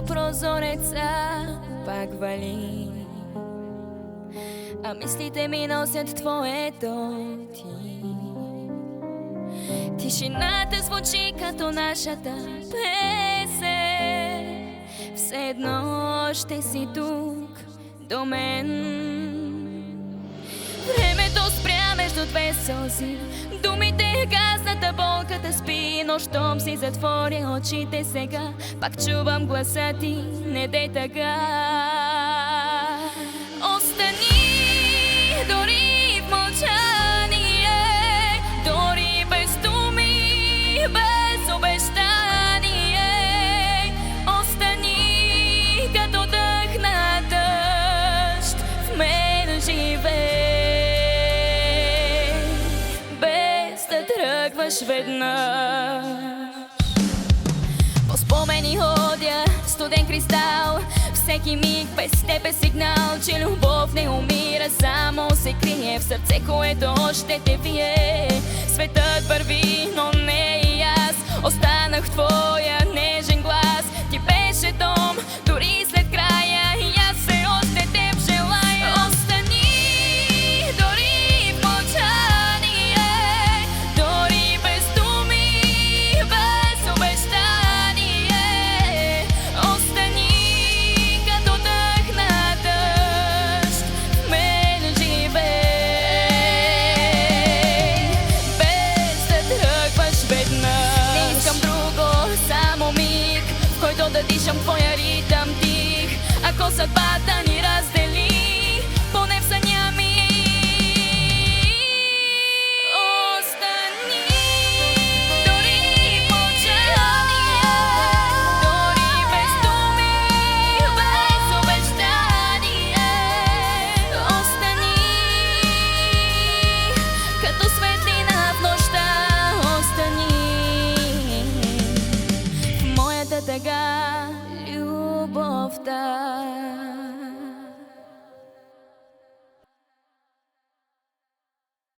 до прозореца пак вали, а мислите ми носят твоето ти. Тишината звучи като нашата песен, все едно ще си тук до мен. Времето спря между две сълзи, думите гаснат, болката спи. Но щом си затворя очите сега, пак чувам гласа ти, не дей тъга. Остани дори в мълчание, дори без думи, без обещание. Остани като дъх на дъжд, в мен живей, без да тръгваш веднъж. По спомени ходя, студен кристал, всеки миг без теб е сигнал, че любов не умира, само се крие в сърце, което още те вие. Светът върви, но не и аз останах в твоя нежен глас. Ти беше дом, дори след края, и аз все още теб желая. Остани дори в мълчание, дори без думи, без обещание. Остани като дъх на дъжд, в мен живей, без да тръгваш веднъж. Не искам друго, само миг, в който да дишам твоя ритъм тих. Ако съдбата ни раздели, поне в съня ми остани. Дори в мълчание, дори без думи, без обещание. Остани като светлина в нощта. Остани в моята тъга, любовта.